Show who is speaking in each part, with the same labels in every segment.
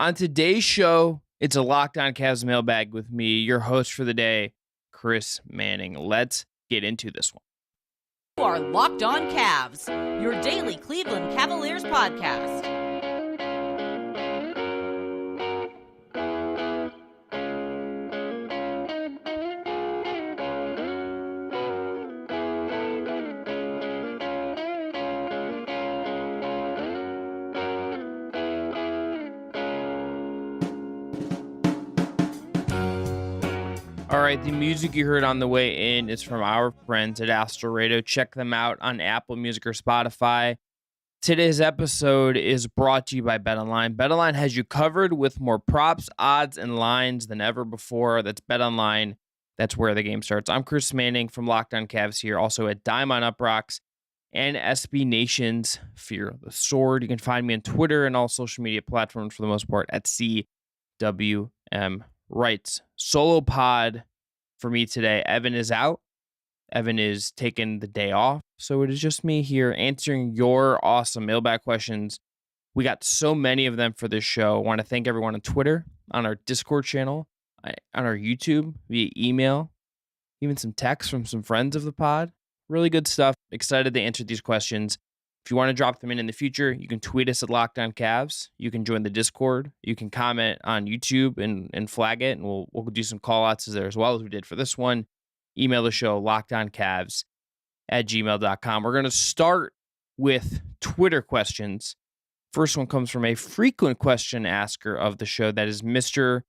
Speaker 1: On today's show, it's a Locked On Cavs mailbag with me, your host for the day, Chris Manning. Let's get into this one.
Speaker 2: You are Locked On Cavs, your daily Cleveland Cavaliers podcast.
Speaker 1: All right, the music you heard on the way in is from our friends at Astro Radio. Check them out on Apple Music or Spotify. Today's episode is brought to you by BetOnline. BetOnline has you covered with more props, odds, and lines than ever before. That's BetOnline. That's where the game starts. I'm Chris Manning from Locked On Cavs here, also at Dime on UPROXX and SB Nation's Fear the Sword. You can find me on Twitter and all social media platforms for the most part at CWM Rights. Solo pod for me today. Evan is out. Evan is taking the day off. So it is just me here answering your awesome mailbag questions. We got so many of them for this show. I want to thank everyone on Twitter, on our Discord channel, on our YouTube, via email, even some texts from some friends of the pod. Really good stuff. Excited to answer these questions. If you want to drop them in the future, you can tweet us at Locked On Cavs. You can join the Discord. You can comment on YouTube and flag it, and we'll do some call-outs there as well as we did for this one. Email the show, lockedoncavs@gmail.com. We're going to start with Twitter questions. First one comes from a frequent question asker of the show. That is Mr.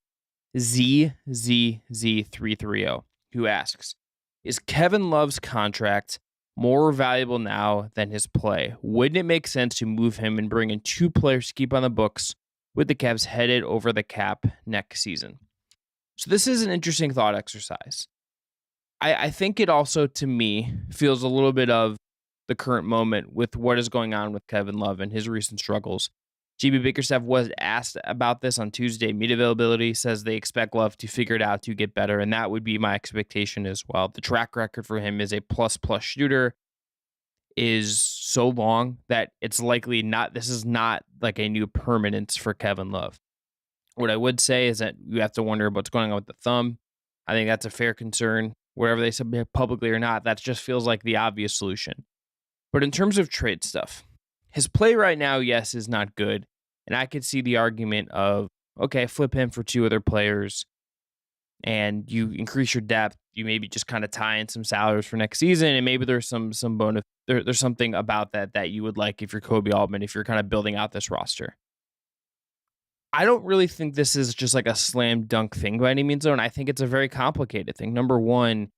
Speaker 1: ZZZ330, who asks, is Kevin Love's contract more valuable now than his play? Wouldn't it make sense to move him and bring in two players to keep on the books with the Cavs headed over the cap next season? So this is an interesting thought exercise. I think it also, to me, feels a little bit of the current moment with what is going on with Kevin Love and his recent struggles. GB Bickerstaff was asked about this on Tuesday. Media availability says they expect Love to figure it out to get better, and that would be my expectation as well. The track record for him as a plus-plus shooter is so long that it's likely not, this is not like a new permanence for Kevin Love. What I would say is that you have to wonder what's going on with the thumb. I think that's a fair concern. Whatever they say publicly or not, that just feels like the obvious solution. But in terms of trade stuff, his play right now, yes, is not good. And I could see the argument of, okay, flip him for two other players and you increase your depth. You maybe just kind of tie in some salaries for next season. And maybe there's some bonus. There's something about that you would like if you're Kobe Altman, if you're kind of building out this roster. I don't really think this is just like a slam dunk thing by any means, though. And I think it's a very complicated thing. Number one,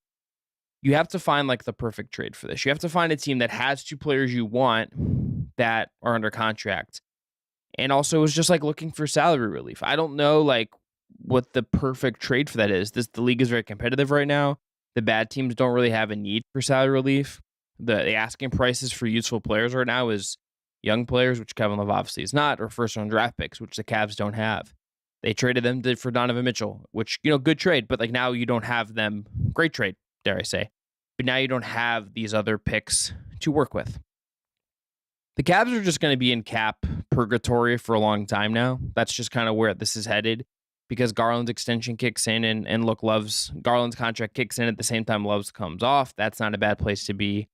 Speaker 1: you have to find like the perfect trade for this. You have to find a team that has two players you want that are under contract. And also is just like looking for salary relief. I don't know like what the perfect trade for that is. The league is very competitive right now. The bad teams don't really have a need for salary relief. The asking prices for useful players right now is young players, which Kevin Love obviously is not, or first-round draft picks, which the Cavs don't have. They traded them for Donovan Mitchell, which, good trade, but like now you don't have them. Great trade, dare I say. But now you don't have these other picks to work with. The Cavs are just going to be in cap purgatory for a long time now. That's just kind of where this is headed because Garland's extension kicks in and look, Garland's contract kicks in at the same time Love's comes off. That's not a bad place to be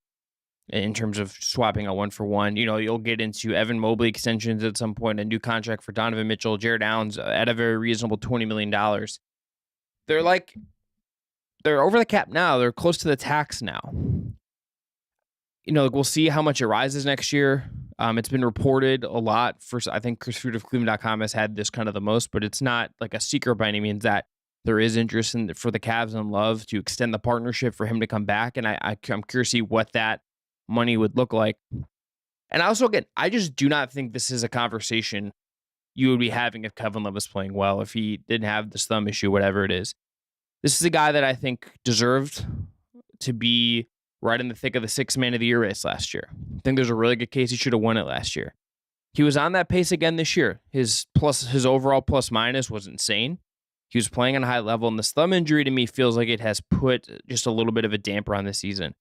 Speaker 1: in terms of swapping a 1-for-1. You'll get into Evan Mobley extensions at some point, a new contract for Donovan Mitchell, Jared Allen's at a very reasonable $20 million. They're over the cap now. They're close to the tax now. We'll see how much it rises next year. It's been reported a lot. First, I think Chris Fruit of Cleveland.com has had this kind of the most, but it's not like a secret by any means that there is interest for the Cavs and Love to extend the partnership for him to come back. And I'm curious to see what that money would look like. And also, again, I just do not think this is a conversation you would be having if Kevin Love was playing well, if he didn't have this thumb issue, whatever it is. This is a guy that I think deserved to be right in the thick of the Sixth Man of the Year race last year. I think there's a really good case he should have won it last year. He was on that pace again this year. His overall plus minus was insane. He was playing on a high level, and this thumb injury to me feels like it has put just a little bit of a damper on the season.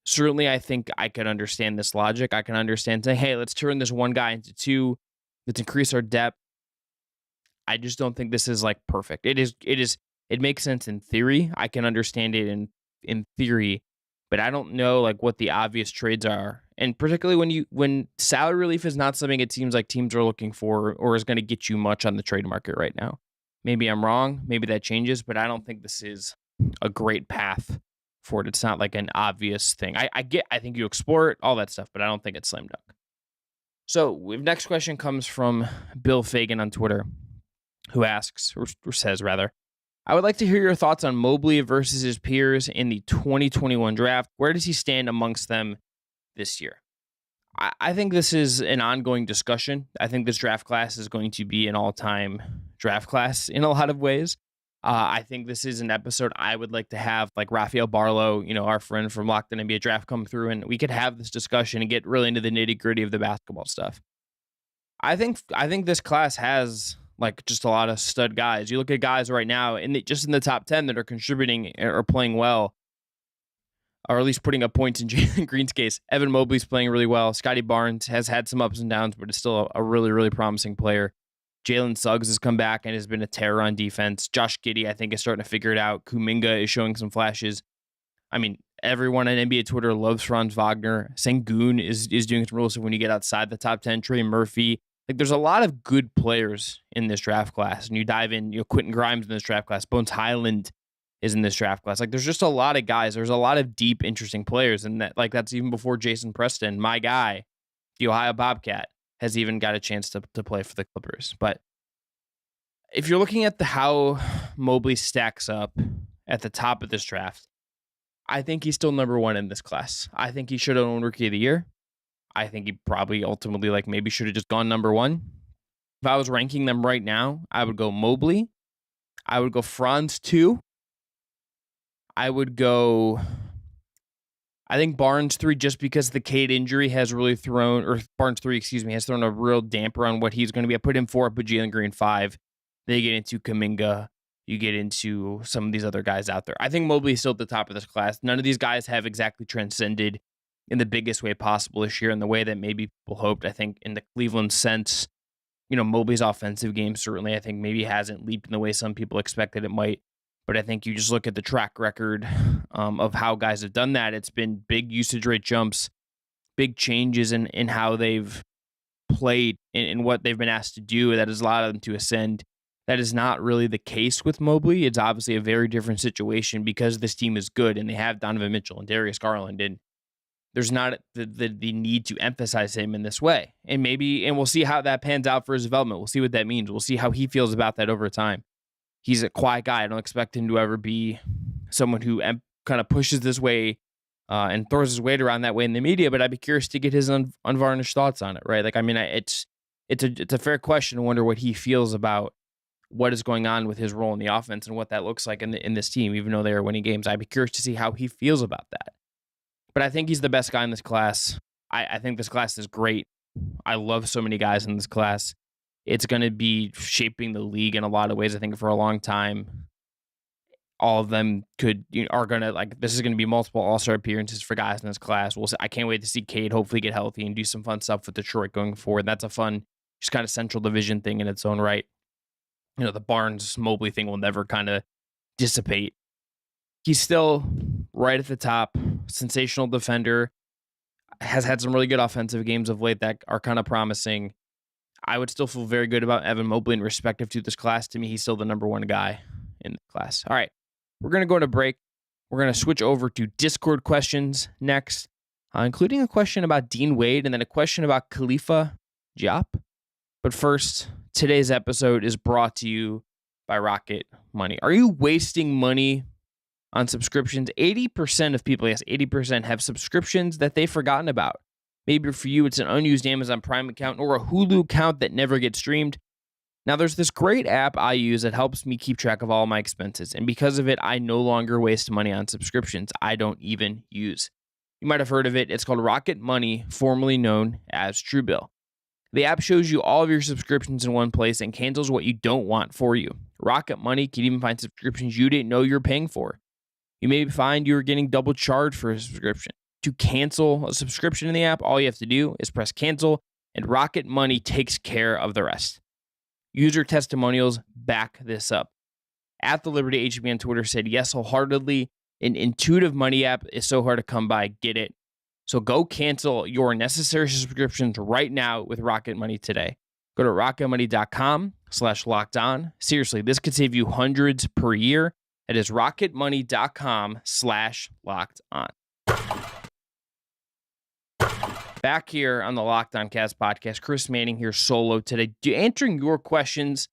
Speaker 1: Certainly, I think I could understand this logic. I can understand saying, hey, let's turn this one guy into two. Let's increase our depth. I just don't think this is like perfect. It makes sense in theory. I can understand it in theory, but I don't know like what the obvious trades are. And particularly when salary relief is not something it seems like teams are looking for or is going to get you much on the trade market right now. Maybe I'm wrong. Maybe that changes, but I don't think this is a great path for it. It's not like an obvious thing. I think you explore it, all that stuff, but I don't think it's slam dunk. So next question comes from Bill Fagan on Twitter, who asks, or says rather, I would like to hear your thoughts on Mobley versus his peers in the 2021 draft. Where does he stand amongst them this year? I think this is an ongoing discussion. I think this draft class is going to be an all-time draft class in a lot of ways. I think this is an episode I would like to have like Rafael Barlow, our friend from Locked On NBA Draft, come through and we could have this discussion and get really into the nitty-gritty of the basketball stuff. I think this class has like just a lot of stud guys. You look at guys right now just in the top 10 that are contributing or playing well, or at least putting up points in Jalen Green's case. Evan Mobley's playing really well. Scotty Barnes has had some ups and downs, but is still a really, really promising player. Jalen Suggs has come back and has been a terror on defense. Josh Giddey, I think, is starting to figure it out. Kuminga is showing some flashes. I mean, everyone on NBA Twitter loves Franz Wagner. Sengun is doing some real stuff when you get outside the top 10. Trey Murphy. Like, there's a lot of good players in this draft class. And you dive in, Quentin Grimes in this draft class. Bones Highland is in this draft class. Like, there's just a lot of guys. There's a lot of deep, interesting players. And that's even before Jason Preston, my guy, the Ohio Bobcat, has even got a chance to play for the Clippers. But if you're looking at how Mobley stacks up at the top of this draft, I think he's still number one in this class. I think he should have won Rookie of the Year. I think he probably ultimately maybe should have just gone number one. If I was ranking them right now, I would go Mobley. I would go Franz 2. I would go, I think Barnes 3, just because the Cade injury has really thrown, or Barnes 3, has thrown a real damper on what he's going to be. I put him 4, I put Jalen Green 5. Then you get into Kuminga. You get into some of these other guys out there. I think Mobley is still at the top of this class. None of these guys have exactly transcended in the biggest way possible this year in the way that maybe people hoped. I think in the Cleveland sense, Mobley's offensive game certainly, I think maybe hasn't leaped in the way some people expected it might. But I think you just look at the track record of how guys have done that. It's been big usage rate jumps, big changes in how they've played and what they've been asked to do that has allowed them to ascend. That is not really the case with Mobley. It's obviously a very different situation because this team is good and they have Donovan Mitchell and Darius Garland, and there's not the need to emphasize him in this way. And we'll see how that pans out for his development. We'll see what that means. We'll see how he feels about that over time. He's a quiet guy. I don't expect him to ever be someone who kind of pushes this way and throws his weight around that way in the media, but I'd be curious to get his unvarnished thoughts on it, right? It's a fair question to wonder what he feels about what is going on with his role in the offense and what that looks like in this team, even though they are winning games. I'd be curious to see how he feels about that. But I think he's the best guy in this class. I think this class is great. I love so many guys in this class. It's going to be shaping the league in a lot of ways, I think, for a long time. All of them are going to, this is going to be multiple all-star appearances for guys in this class. I can't wait to see Cade hopefully get healthy and do some fun stuff with Detroit going forward. That's a fun, just kind of central division thing in its own right. The Barnes Mobley thing will never kind of dissipate. He's still right at the top, sensational defender, has had some really good offensive games of late that are kind of promising. I would still feel very good about Evan Mobley in respective to this class. To me, he's still the number one guy in the class. All right, we're going to go to break. We're going to switch over to Discord questions next, including a question about Dean Wade and then a question about Khalifa Diop. But first, today's episode is brought to you by Rocket Money. Are you wasting money on subscriptions? 80% of people, yes, 80% have subscriptions that they've forgotten about. Maybe for you, it's an unused Amazon Prime account or a Hulu account that never gets streamed. Now, there's this great app I use that helps me keep track of all my expenses. And because of it, I no longer waste money on subscriptions I don't even use. You might have heard of it. It's called Rocket Money, formerly known as Truebill. The app shows you all of your subscriptions in one place and cancels what you don't want for you. Rocket Money can even find subscriptions you didn't know you're paying for. You may find you're getting double charged for a subscription. To cancel a subscription in the app, all you have to do is press cancel, and Rocket Money takes care of the rest. User testimonials back this up. At the Liberty HB on Twitter said, yes, wholeheartedly. An intuitive money app is so hard to come by. Get it. So go cancel your necessary subscriptions right now with Rocket Money today. Go to rocketmoney.com/lockedon. Seriously, this could save you hundreds per year. It is rocketmoney.com/lockedon. Back here on the Locked On Cavs podcast, Chris Manning here solo today, answering your questions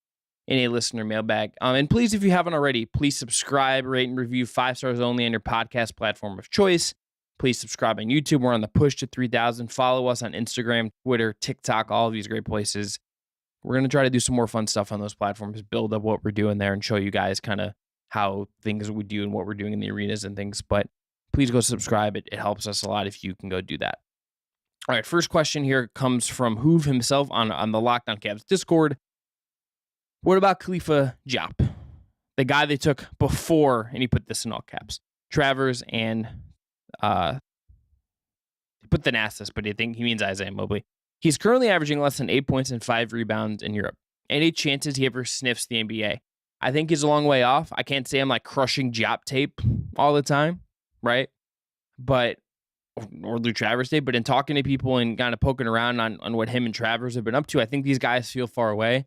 Speaker 1: in a listener mailbag. And please, if you haven't already, please subscribe, rate, and review 5 stars only on your podcast platform of choice. Please subscribe on YouTube. We're on the push to 3,000. Follow us on Instagram, Twitter, TikTok, all of these great places. We're going to try to do some more fun stuff on those platforms, build up what we're doing there, and show you guys kind of how things we do and what we're doing in the arenas and things. But please go subscribe. It helps us a lot if you can go do that. All right, first question here comes from Hoove himself on the Locked On Cavs Discord. What about Khalifa Diop, the guy they took before, and he put this in all caps, Travers and he put Thanasis, but I think he means Isaiah Mobley. He's currently averaging less than 8 points and 5 rebounds in Europe. Any chances he ever sniffs the NBA? I think he's a long way off. I can't say I'm like crushing Diop tape all the time, right? But or Lou Travers tape, but in talking to people and kind of poking around on what him and Travers have been up to, I think these guys feel far away.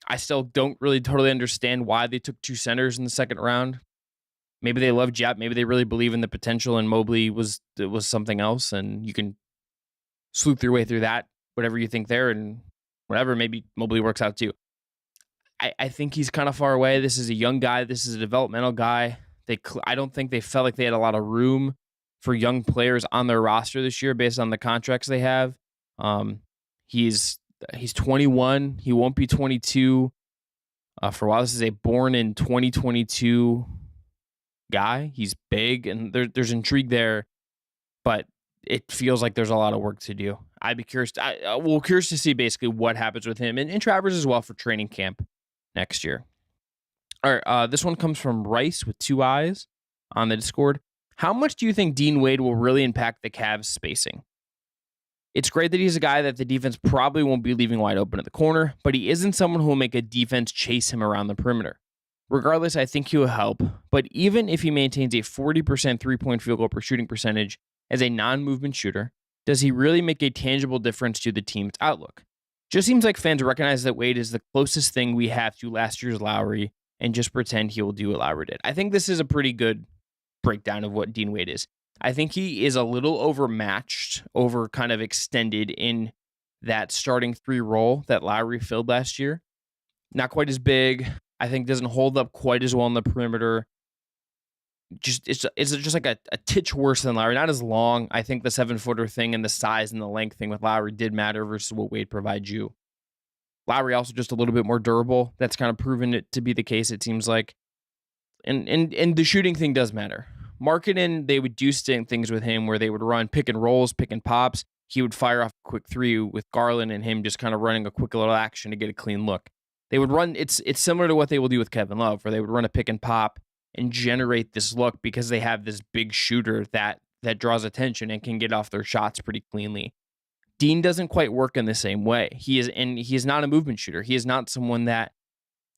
Speaker 1: I still don't really totally understand why they took 2 centers in the second round. Maybe they love Diop. Maybe they really believe in the potential, and Mobley was something else, and you can sleuth your way through that, whatever you think there, and whatever, maybe Mobley works out too. I think he's kind of far away. This is a young guy. This is a developmental guy. I don't think they felt like they had a lot of room for young players on their roster this year based on the contracts they have. He's 21. He won't be 22 for a while. This is a born in 2022 guy. He's big, and there's intrigue there, but it feels like there's a lot of work to do. I'd be curious. We're curious to see basically what happens with him and Travers as well for training camp next year. All right, this one comes from Rice with 2 eyes on the Discord. How much do you think Dean Wade will really impact the Cavs' spacing? It's great that he's a guy that the defense probably won't be leaving wide open at the corner, but he isn't someone who will make a defense chase him around the perimeter. Regardless, I think he will help, but even if he maintains a 40% three-point field goal per shooting percentage as a non-movement shooter, does he really make a tangible difference to the team's outlook? Just seems like fans recognize that Wade is the closest thing we have to last year's Lowry and just pretend he will do what Lowry did. I think this is a pretty good breakdown of what Dean Wade is. I think he is a little overmatched, kind of extended in that starting 3 role that Lowry filled last year. Not quite as big. I think doesn't hold up quite as well on the perimeter. It's just like a titch worse than Lowry. Not as long. I think the 7-footer thing and the size and the length thing with Lowry did matter versus what Wade provides you. Lowry also just a little bit more durable. That's kind of proven it to be the case, it seems like. And the shooting thing does matter. Markkanen, they would do things with him where they would run pick and rolls, pick and pops. He would fire off a quick 3 with Garland and him just kind of running a quick little action to get a clean look. They would run, it's similar to what they will do with Kevin Love, where they would run a pick and pop and generate this look because they have this big shooter that draws attention and can get off their shots pretty cleanly. Dean doesn't quite work in the same way. He is not a movement shooter. He is not someone that,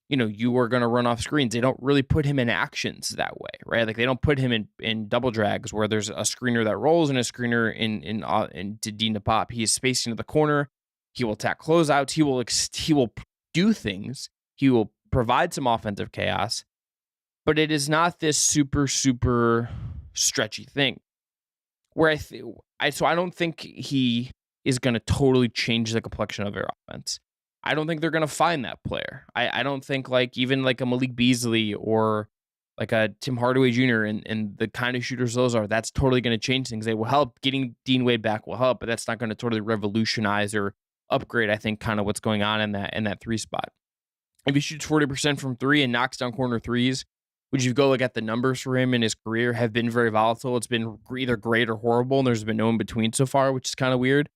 Speaker 1: you are going to run off screens. They don't really put him in actions that way, right? Like they don't put him in double drags where there's a screener that rolls and a screener in to Dean to pop. He is spacing to the corner. He will attack closeouts. He will do things. He will provide some offensive chaos, but it is not this super, super stretchy thing where so I don't think he is going to totally change the complexion of their offense. I don't think they're going to find that player. I don't think even like a Malik Beasley or like a Tim Hardaway Jr. and the kind of shooters those are, that's totally going to change things. They will help. Getting Dean Wade back will help, but that's not going to totally revolutionize or upgrade, I think, kind of what's going on in that 3 spot. If he shoots 40% from 3 and knocks down corner 3s, would you go look at the numbers for him in his career have been very volatile. It's been either great or horrible, and there's been no in between so far, which is kind of weird.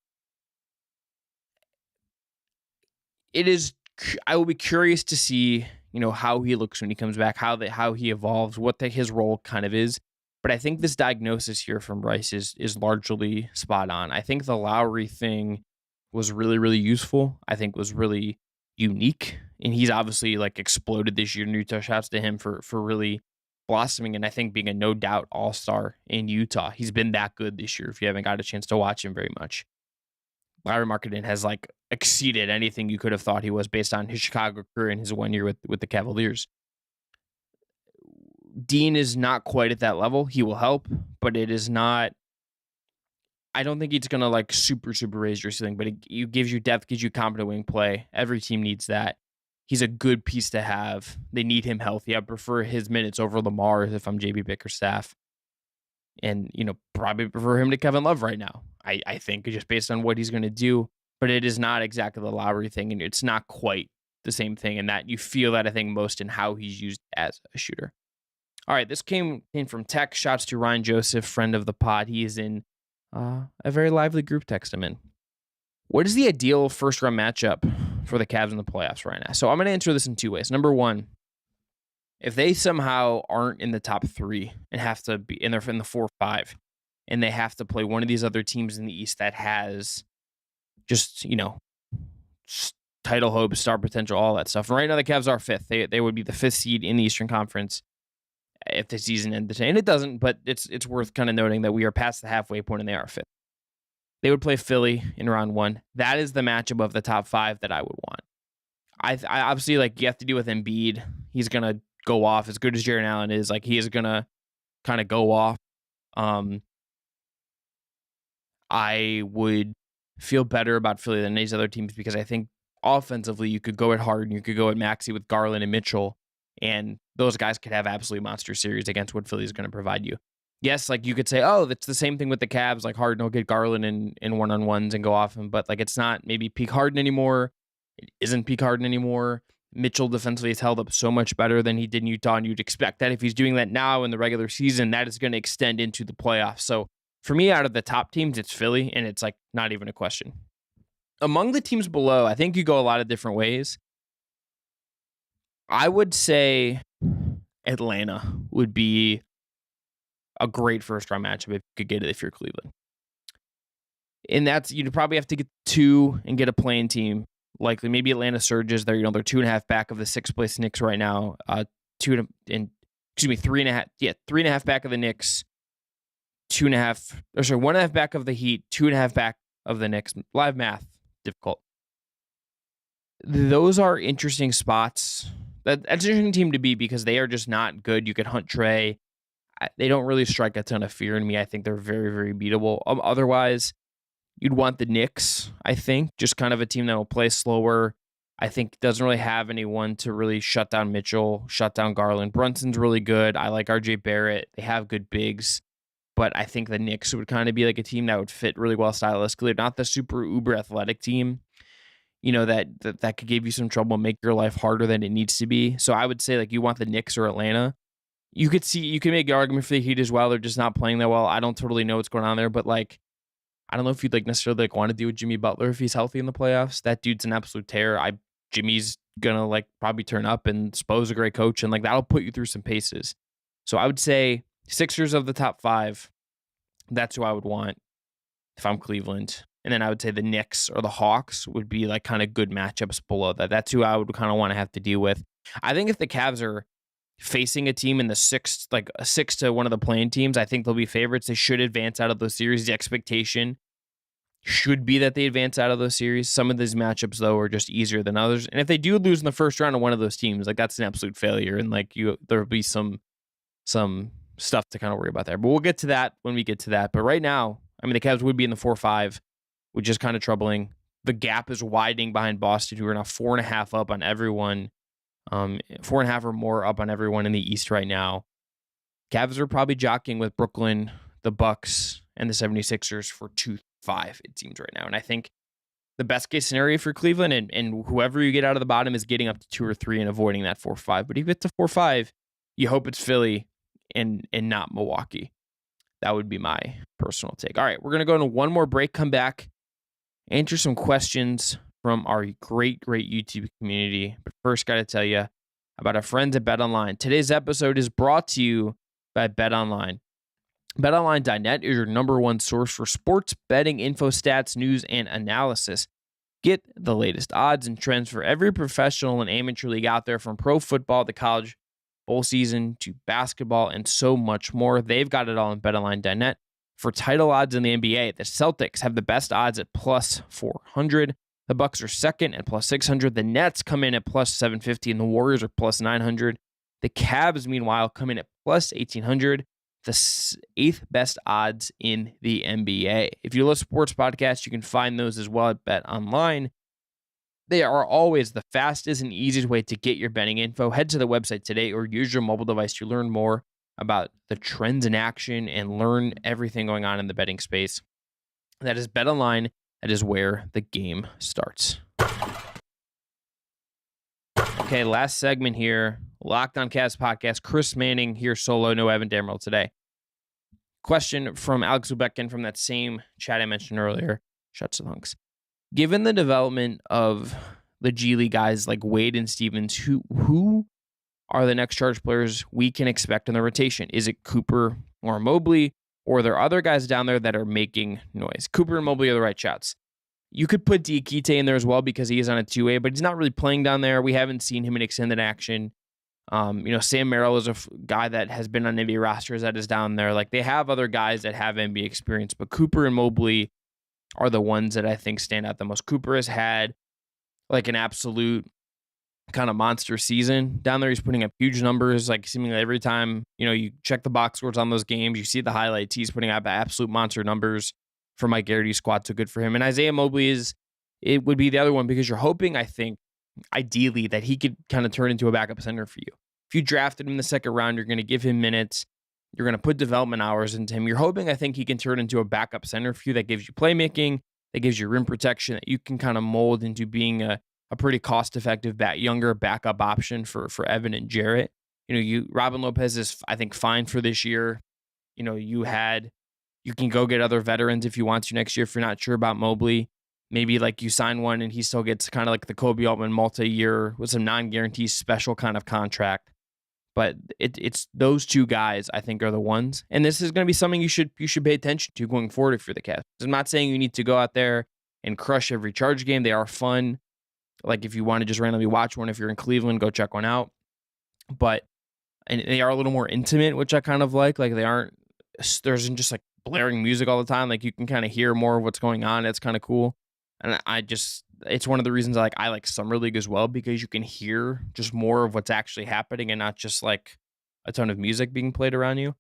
Speaker 1: I will be curious to see, how he looks when he comes back, how he evolves, what his role kind of is. But I think this diagnosis here from Rice is largely spot on. I think the Lowry thing was really, really useful. I think was really unique And he's obviously like exploded this year in Utah. Shouts to him for really blossoming and I think being a no doubt all-star in Utah. He's been that good this year if you haven't got a chance to watch him very much. Larry Markkinen has like exceeded anything you could have thought he was based on his Chicago career and his 1 year with the Cavaliers. Dean is not quite at that level. He will help, but it is not. I don't think it's going to like super raise your ceiling, but it gives you depth, gives you competent wing play. Every team needs that. He's a good piece to have. They need him healthy. I prefer his minutes over Lamar if I'm JB Bickerstaff. And, probably prefer him to Kevin Love right now. I think just based on what he's going to do, but it is not exactly the Lowry thing. And it's not quite the same thing. And that you feel that I think most in how he's used as a shooter. All right. This came in from tech. Shouts to Ryan Joseph, friend of the pod. He is in a very lively group text I'm in. What is the ideal first round matchup for the Cavs in the playoffs right now? So I'm going to answer this in two ways. Number one, if they somehow aren't in the top three and have to be in the 4-5, and they have to play one of these other teams in the East that has just, title hopes, star potential, all that stuff. And right now the Cavs are fifth. They would be the fifth seed in the Eastern Conference if the season ended today. And it doesn't, but it's worth kind of noting that we are past the halfway point and they are fifth. They would play Philly in round one. That is the matchup of the top five that I would want. I obviously, you have to deal with Embiid. He's going to go off as good as Jaren Allen is. He is going to kind of go off. I would feel better about Philly than these other teams because I think offensively you could go at Harden, you could go at Maxey with Garland and Mitchell, and those guys could have absolutely monster series against what Philly is going to provide you. Yes, you could say, oh, that's the same thing with the Cavs. Harden will get Garland in one-on-ones and go off him, but it's not maybe peak Harden anymore. It isn't peak Harden anymore. Mitchell defensively has held up so much better than he did in Utah, and you'd expect that if he's doing that now in the regular season, that is going to extend into the playoffs. So for me, out of the top teams, it's Philly, and it's not even a question. Among the teams below, I think you go a lot of different ways. I would say Atlanta would be a great first-round matchup if you could get it if you're Cleveland. And that's, you'd probably have to get two and get a playing team. Likely, maybe Atlanta surges. They're 2.5 back of the sixth place Knicks right now. 3.5 back of the Knicks. 1.5 back of the Heat. 2.5 back of the Knicks. Live math, difficult. Those are interesting spots. That's an interesting team to be because they are just not good. You could hunt Trey. They don't really strike a ton of fear in me. I think they're very, very beatable. Otherwise, you'd want the Knicks, I think. Just kind of a team that will play slower. I think doesn't really have anyone to really shut down Mitchell, shut down Garland. Brunson's really good. I like RJ Barrett. They have good bigs. But I think the Knicks would kind of be a team that would fit really well stylistically. Not the super uber athletic team, that could give you some trouble and make your life harder than it needs to be. So I would say you want the Knicks or Atlanta. You can make an argument for the Heat as well. They're just not playing that well. I don't totally know what's going on there, but I don't know if you'd necessarily want to deal with Jimmy Butler if he's healthy in the playoffs. That dude's an absolute terror. Jimmy's gonna probably turn up, and Spo's a great coach, and that'll put you through some paces. So I would say Sixers of the top five. That's who I would want if I'm Cleveland. And then I would say the Knicks or the Hawks would be kind of good matchups below that. That's who I would kind of want to have to deal with. I think if the Cavs are facing a team in the sixth, a 6 to one of the playing teams, I think they'll be favorites. They should advance out of those series. The expectation should be that they advance out of those series. Some of these matchups, though, are just easier than others. And if they do lose in the first round of one of those teams, that's an absolute failure. And there'll be some stuff to kind of worry about there. But we'll get to that when we get to that. But right now, the Cavs would be in the 4-5, which is kind of troubling. The gap is widening behind Boston, who are now 4.5 up on everyone. 4.5 or more up on everyone in the East right now. Cavs are probably jockeying with Brooklyn, the Bucks, and the 76ers for 2-5, it seems right now. And I think the best case scenario for Cleveland and whoever you get out of the bottom is getting up to 2 or 3 and avoiding that 4-5. But if you get to 4-5, you hope it's Philly and not Milwaukee. That would be my personal take. All right, we're going to go into one more break, come back, answer some questions from our great YouTube community. But first, got to tell you about our friends at BetOnline. Today's episode is brought to you by BetOnline. BetOnline.net is your number one source for sports betting info, stats, news, and analysis. Get the latest odds and trends for every professional and amateur league out there, from pro football to college bowl season to basketball and so much more. They've got it all on betonline.net. For title odds in the NBA, the Celtics have the best odds at plus 400. The Bucks are second at plus 600. The Nets come in at plus 750, and the Warriors are plus 900. The Cavs, meanwhile, come in at plus 1,800. The eighth best odds in the NBA. If you love sports podcasts, you can find those as well at BetOnline. They are always the fastest and easiest way to get your betting info. Head to the website today or use your mobile device to learn more about the trends in action and learn everything going on in the betting space. That is BetOnline. That is where the game starts. Okay, last segment here. Locked on Cavs podcast. Chris Manning here solo. No Evan Damrell today. Question from Alex Ubekin from that same chat I mentioned earlier. Shuts the hunks. Given the development of the G League guys like Wade and Stevens, who are the next Charge players we can expect in the rotation? Is it Cooper or Mobley? Or are there other guys down there that are making noise? Cooper and Mobley are the right shots. You could put Diakite in there as well because he is on a 2A, but he's not really playing down there. We haven't seen him in extended action. Sam Merrill is a guy that has been on NBA rosters that is down there. Like, they have other guys that have NBA experience, but Cooper and Mobley are the ones that I think stand out the most. Cooper has had like an absolute kind of monster season down there. He's putting up huge numbers, like seemingly every time, you check the box scores on those games, you see the highlights, he's putting up absolute monster numbers for Mike Garrity's squad. So good for him. And Isaiah Mobley it would be the other one because you're hoping, I think, ideally that he could kind of turn into a backup center for you. If you drafted him in the second round, you're going to give him minutes. You're going to put development hours into him. You're hoping, I think, he can turn into a backup center for you that gives you playmaking, that gives you rim protection, that you can kind of mold into being a pretty cost-effective younger backup option for Evan and Jarrett. Robin Lopez is, I think, fine for this year. You can go get other veterans if you want to next year if you're not sure about Mobley. Maybe like you sign one and he still gets kind of like the Kobe Altman multi-year with some non-guaranteed special kind of contract. But it's those two guys I think are the ones. And this is going to be something you should pay attention to going forward if you're the Cavs. I'm not saying you need to go out there and crush every Charge game. They are fun. Like, if you want to just randomly watch one, if you're in Cleveland, go check one out. And they are a little more intimate, which I kind of like. Like, there isn't just like blaring music all the time. Like, you can kind of hear more of what's going on. It's kind of cool. And it's one of the reasons I like Summer League as well, because you can hear just more of what's actually happening and not just like a ton of music being played around you.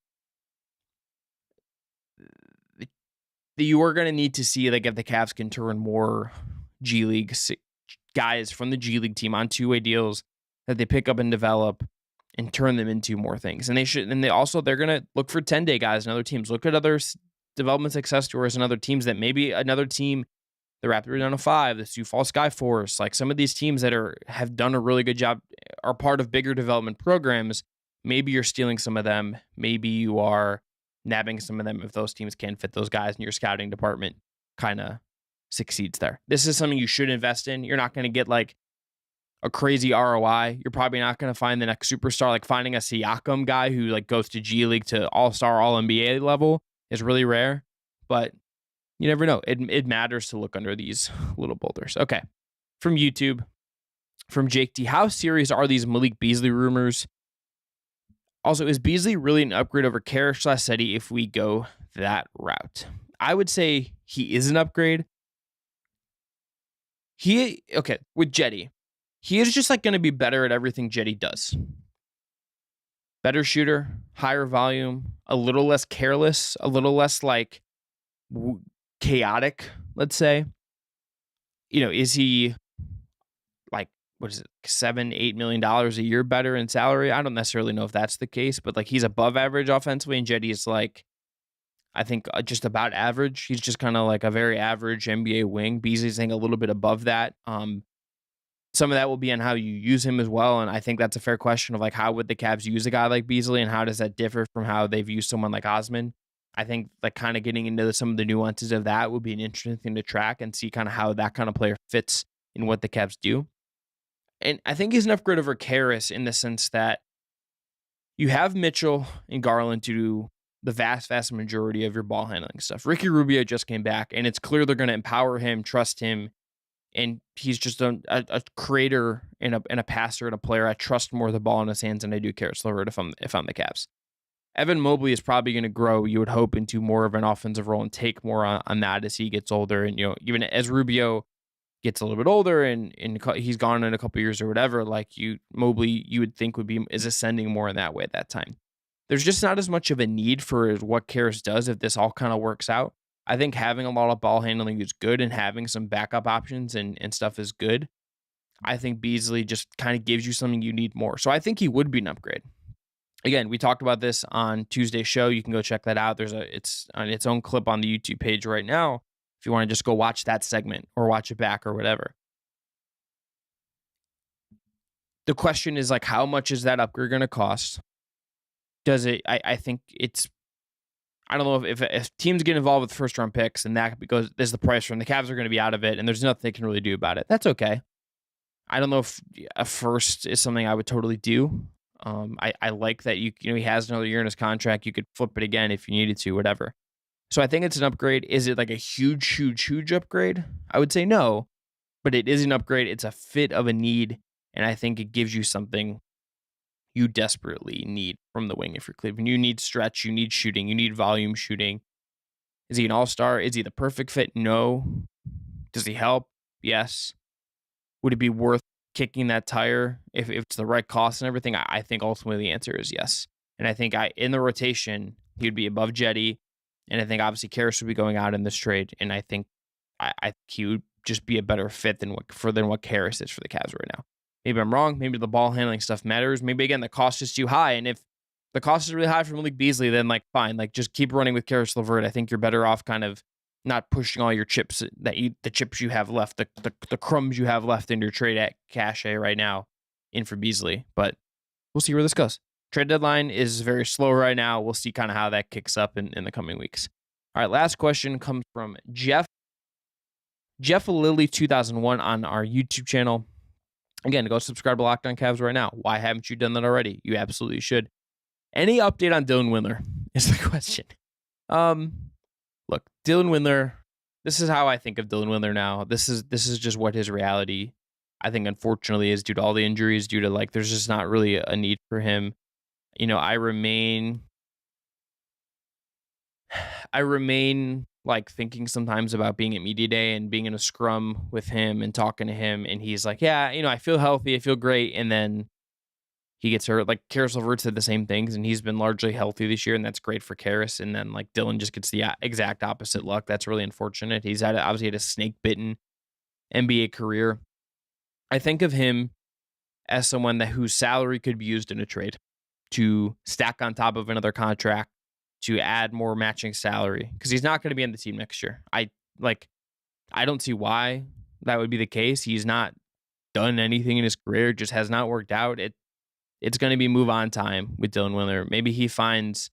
Speaker 1: You are going to need to see, like, if the Cavs can turn more G League guys from the G League team on two-way deals that they pick up and develop and turn them into more things. And they're going to look for 10-day guys and other teams. Look at other development success stories and other teams that maybe another team, the Raptors 905, the Sioux Falls Skyforce, like some of these teams that have done a really good job, are part of bigger development programs. Maybe you're stealing some of them. Maybe you are nabbing some of them if those teams can fit those guys and your scouting department kind of succeeds there. This is something you should invest in. You're not going to get like a crazy ROI. You're probably not going to find the next superstar. Like, finding a Siakam guy who like goes to G League to All-Star, All-NBA level is really rare, but you never know. It matters to look under these little boulders. Okay. From YouTube, from Jake D. How serious are these Malik Beasley rumors? Also, is Beasley really an upgrade over Karras/Seti if we go that route? I would say he is an upgrade. With Jetty, he is just like going to be better at everything Jetty does. Better shooter, higher volume, a little less careless, a little less like chaotic, let's say. Is he like, what is it, $7-8 million a year better in salary? I don't necessarily know if that's the case, but like, he's above average offensively, and Jetty is like, I think just about average. He's just kind of like a very average NBA wing. Beasley's, I think, a little bit above that. Some of that will be on how you use him as well, and I think that's a fair question of like, how would the Cavs use a guy like Beasley, and how does that differ from how they've used someone like Osman? I think like kind of getting into some of the nuances of that would be an interesting thing to track and see kind of how that kind of player fits in what the Cavs do. And I think he's an upgrade over Karras in the sense that you have Mitchell and Garland to do the vast majority of your ball handling stuff. Ricky Rubio just came back, and it's clear they're going to empower him, trust him, And he's just a creator and a passer and a player. I trust more the ball in his hands than I do Karis LeVert if I'm the Cavs. Evan Mobley is probably going to grow, you would hope, into more of an offensive role and take more on that as he gets older. And, even as Rubio gets a little bit older and he's gone in a couple years or whatever, Mobley, you would think is ascending more in that way at that time. There's just not as much of a need for what Karis does if this all kind of works out. I think having a lot of ball handling is good and having some backup options and stuff is good. I think Beasley just kind of gives you something you need more. So I think he would be an upgrade. Again, we talked about this on Tuesday's show. You can go check that out. It's on its own clip on the YouTube page right now if you want to just go watch that segment or watch it back or whatever. The question is how much is that upgrade going to cost? Does it? I think it's. I don't know if teams get involved with first round picks and that is the price from the Cavs are going to be out of it and there's nothing they can really do about it. That's okay. I don't know if a first is something I would totally do. I like that he has another year in his contract. You could flip it again if you needed to, whatever. So I think it's an upgrade. Is it a huge upgrade? I would say no, but it is an upgrade. It's a fit of a need, and I think it gives you something you desperately need from the wing if you're Cleveland. You need stretch, you need shooting, you need volume shooting. Is he an all-star? Is he the perfect fit? No. Does he help? Yes. Would it be worth kicking that tire if it's the right cost and everything? I think ultimately the answer is yes. And I think in the rotation, he would be above Jetty. And I think obviously Karis would be going out in this trade. And I think he would just be a better fit than what Karis is for the Cavs right now. Maybe I'm wrong. Maybe the ball handling stuff matters. Maybe, again, the cost is too high. And if the cost is really high for Malik Beasley, then fine. Just keep running with Karis LeVert. I think you're better off kind of not pushing all your chips the chips you have left, the crumbs you have left in your trade at cachet right now in for Beasley. But we'll see where this goes. Trade deadline is very slow right now. We'll see kind of how that kicks up in the coming weeks. All right, last question comes from Jeff Lilly 2001 on our YouTube channel. Again, go subscribe to Locked On Cavs right now. Why haven't you done that already? You absolutely should. Any update on Dylan Windler is the question. Look, Dylan Windler, this is how I think of Dylan Windler now. This is just what his reality, I think, unfortunately, is due to all the injuries, due to there's just not really a need for him. I remain thinking sometimes about being at media day and being in a scrum with him and talking to him. And he's like, yeah, I feel healthy. I feel great. And then he gets hurt. Karis LeVert said the same things, and he's been largely healthy this year, and that's great for Karis. And then Dylan just gets the exact opposite luck. That's really unfortunate. He's obviously had a snake-bitten NBA career. I think of him as someone whose salary could be used in a trade to stack on top of another contract to add more matching salary, because he's not going to be on the team next year. I don't see why that would be the case. He's not done anything in his career. It just has not worked out. It's going to be move on time with Dylan Windler. Maybe he finds,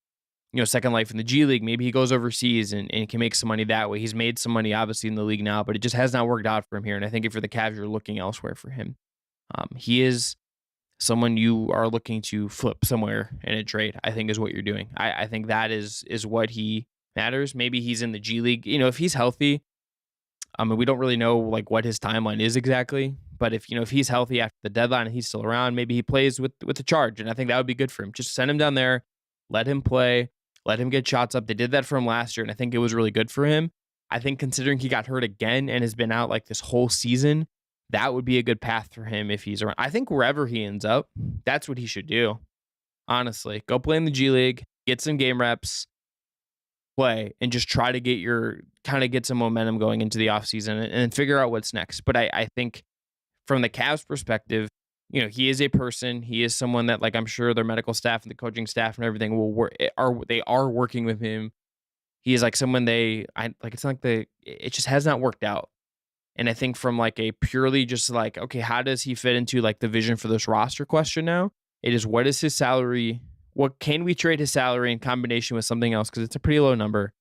Speaker 1: second life in the G League. Maybe he goes overseas and can make some money that way. He's made some money, obviously, in the league now, but it just has not worked out for him here. And I think if you're the Cavs, you're looking elsewhere for him. He is someone you are looking to flip somewhere in a trade, I think is what you're doing. I think that is what he matters. Maybe he's in the G League. If he's healthy, we don't really know what his timeline is exactly. But if he's healthy after the deadline and he's still around, maybe he plays with the Charge, and I think that would be good for him. Just send him down there, let him play, let him get shots up. They did that for him last year, and I think it was really good for him. I think considering he got hurt again and has been out this whole season, that would be a good path for him if he's around. I think wherever he ends up, that's what he should do. Honestly, go play in the G League, get some game reps, play, and just try to get some momentum going into the offseason and figure out what's next. But I think from the Cavs perspective, he is a person. He is someone that I'm sure their medical staff and the coaching staff and everything will work. They are working with him. He is someone it just has not worked out. And I think from a purely just okay, how does he fit into the vision for this roster question now? It is, what is his salary? What can we trade his salary in combination with something else? Because it's a pretty low number.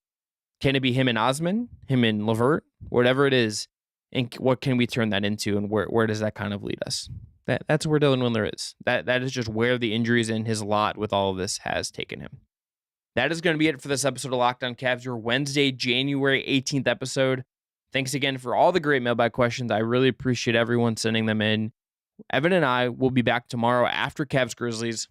Speaker 1: Can it be him and Osman, him and LeVert, whatever it is? And what can we turn that into, and where does that kind of lead us? That's where Dylan Windler is. That is just where the injuries in his lot with all of this has taken him. That is going to be it for this episode of Locked On Cavs, your Wednesday, January 18th episode. Thanks again for all the great mailbag questions. I really appreciate everyone sending them in. Evan and I will be back tomorrow after Cavs Grizzlies.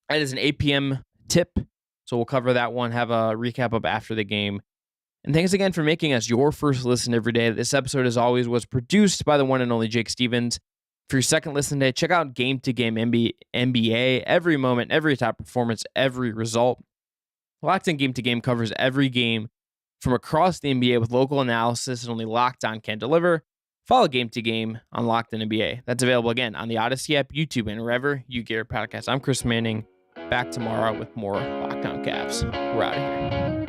Speaker 1: That is an 8 p.m. tip, so we'll cover that one, have a recap of after the game. And thanks again for making us your first listen every day. This episode, as always, was produced by the one and only Jake Stevens. For your second listen today, check out Game to Game NBA. Every moment, every top performance, every result. Locked On Game to Game covers every game from across the NBA with local analysis and only Locked On can deliver. Follow Game to Game on Locked On NBA. That's available again on the Odyssey app, YouTube, and wherever you get your podcasts. I'm Chris Manning. Back tomorrow with more Locked On Cavs. We're out of here.